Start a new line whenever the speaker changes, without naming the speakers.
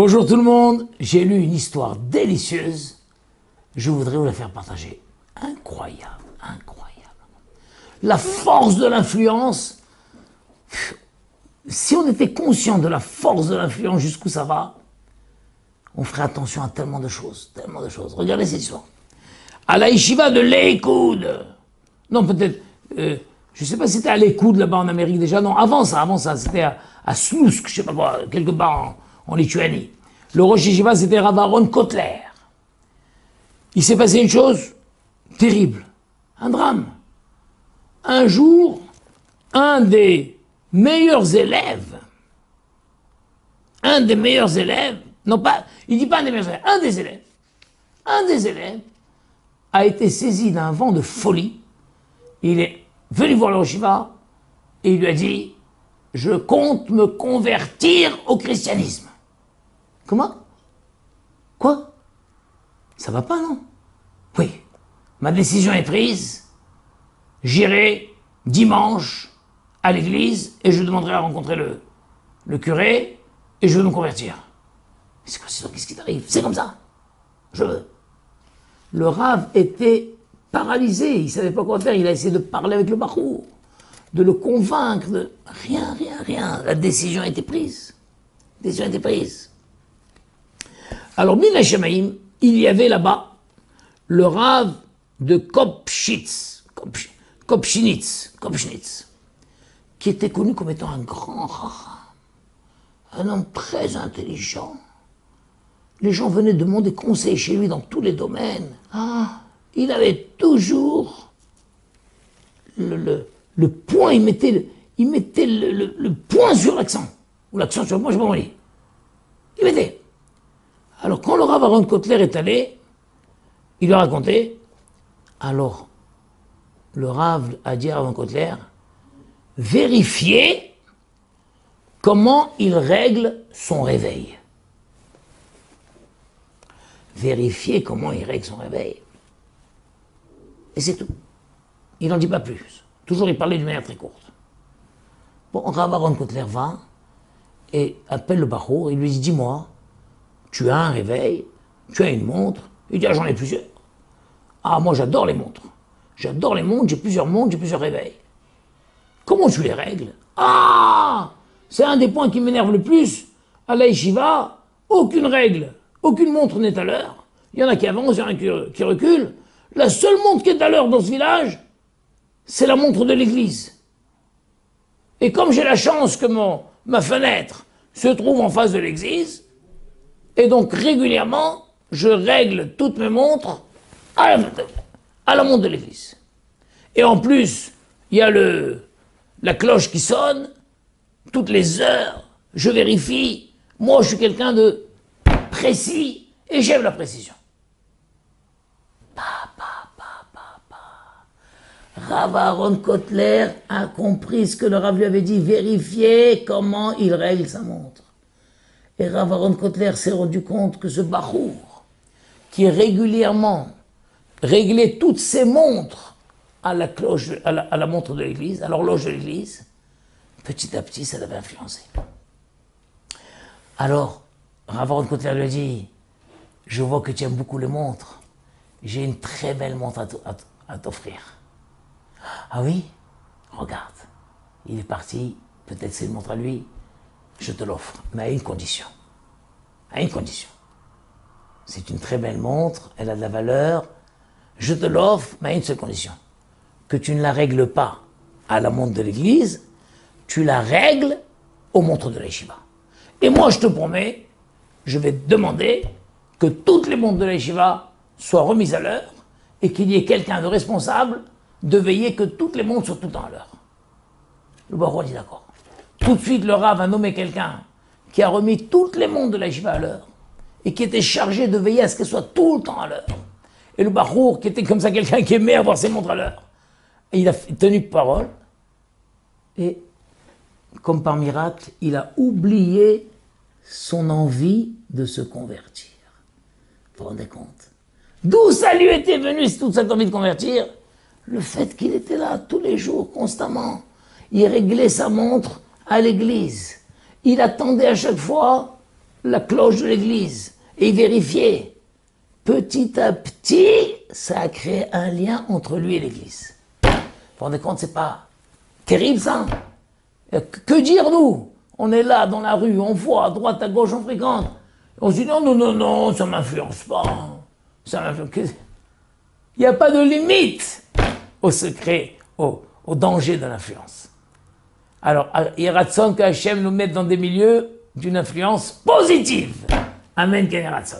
Bonjour tout le monde, j'ai lu une histoire délicieuse, je voudrais vous la faire partager. Incroyable, incroyable. La force de l'influence, si on était conscient de la force de l'influence, jusqu'où ça va, on ferait attention à tellement de choses, tellement de choses. Regardez cette histoire. À la yeshiva de l'Eikoud, non peut-être, je ne sais pas si c'était à l'Eikoud là-bas en Amérique déjà, non, avant ça, c'était à Slusk, je ne sais pas quoi, quelque part en Lituanie. Le Rosh Yeshiva, c'était Rav Aaron Kotler. Il s'est passé une chose terrible, un drame. Un jour, un des meilleurs élèves, non pas, il dit pas un des meilleurs élèves, un des élèves a été saisi d'un vent de folie. Il est venu voir le Rosh Yeshiva et il lui a dit « Je compte me convertir au christianisme ». Comment? Quoi? Ça va pas, non? Oui. Ma décision est prise. J'irai dimanche à l'église et je demanderai à rencontrer le curé et je veux me convertir. C'est quoi, qu'est-ce qui t'arrive? C'est comme ça. Je veux. Le Rav était paralysé. Il savait pas quoi faire. Il a essayé de parler avec le Bachour, de le convaincre. Rien. La décision a été prise. La décision a été prise. Alors, Mina Shemaim, il y avait là-bas le Rav de Kopchnitz, qui était connu comme étant un grand Rav, un homme très intelligent. Les gens venaient demander conseil chez lui dans tous les domaines. Il avait toujours le point, il mettait le point sur l'accent, ou l'accent sur le point, je ne sais pas comment dire. Il mettait. Alors, quand le Rav Aaron Kotler est allé, il lui a raconté. Alors, le Rav a dit à Aaron Kotler, vérifiez comment il règle son réveil. Vérifiez comment il règle son réveil. Et c'est tout. Il n'en dit pas plus. Toujours, il parlait d'une manière très courte. Bon, Rav Aaron Kotler va et appelle le Bachour, il lui dit, dis-moi, tu as un réveil, tu as une montre. Il dit, j'en ai plusieurs. Moi j'adore les montres. J'adore les montres, j'ai plusieurs montres, j'ai plusieurs réveils. Comment tu les règles? C'est un des points qui m'énerve le plus. À la yeshiva, aucune règle, aucune montre n'est à l'heure. Il y en a qui avancent, il y en a qui reculent. La seule montre qui est à l'heure dans ce village, c'est la montre de l'église. Et comme j'ai la chance que ma fenêtre se trouve en face de l'église, et donc, régulièrement, je règle toutes mes montres à la montre de l'église. Et en plus, il y a la cloche qui sonne, toutes les heures, je vérifie. Moi, je suis quelqu'un de précis et j'aime la précision. Rav Aaron Kotler a compris ce que le Rav lui avait dit, vérifier comment il règle sa montre. Et Rav Aaron Kotler s'est rendu compte que ce Bachour, qui régulièrement réglait toutes ses montres à la cloche, à la montre de l'église, à l'horloge de l'église, petit à petit, ça l'avait influencé. Alors, Rav Aaron Kotler lui a dit, je vois que tu aimes beaucoup les montres, j'ai une très belle montre à t'offrir. Ah oui? Regarde, il est parti, peut-être c'est une montre à lui, je te l'offre, mais à une condition. À une condition. C'est une très belle montre, elle a de la valeur, je te l'offre, mais à une seule condition. Que tu ne la règles pas à la montre de l'église, tu la règles aux montres de la yeshiva. Et moi, je te promets, je vais te demander que toutes les montres de la yeshiva soient remises à l'heure et qu'il y ait quelqu'un de responsable de veiller que toutes les montres soient tout le temps à l'heure. Le Bachour dit d'accord. Tout de suite, le Rav a nommé quelqu'un qui a remis toutes les montres de la yeshiva à l'heure et qui était chargé de veiller à ce qu'elles soient tout le temps à l'heure. Et le Bachour, qui était comme ça quelqu'un qui aimait avoir ses montres à l'heure, il a tenu parole et, comme par miracle, il a oublié son envie de se convertir. Vous vous rendez compte? D'où ça lui était venu, toute cette envie de convertir? Le fait qu'il était là tous les jours, constamment. Il réglait sa montre à l'église. Il attendait à chaque fois la cloche de l'église et vérifier. Petit à petit, ça a créé un lien entre lui et l'église. Vous vous rendez compte, c'est pas terrible ça? Que dire nous? On est là dans la rue, on voit à droite, à gauche, on fréquente. On se dit non, non, non, non, ça m'influence pas. Ça m'influence. Il n'y a pas de limite au secret, au danger de l'influence. Alors, il y a ratson que Hachem nous mette dans des milieux d'une influence positive. Amen, Ken Ratson.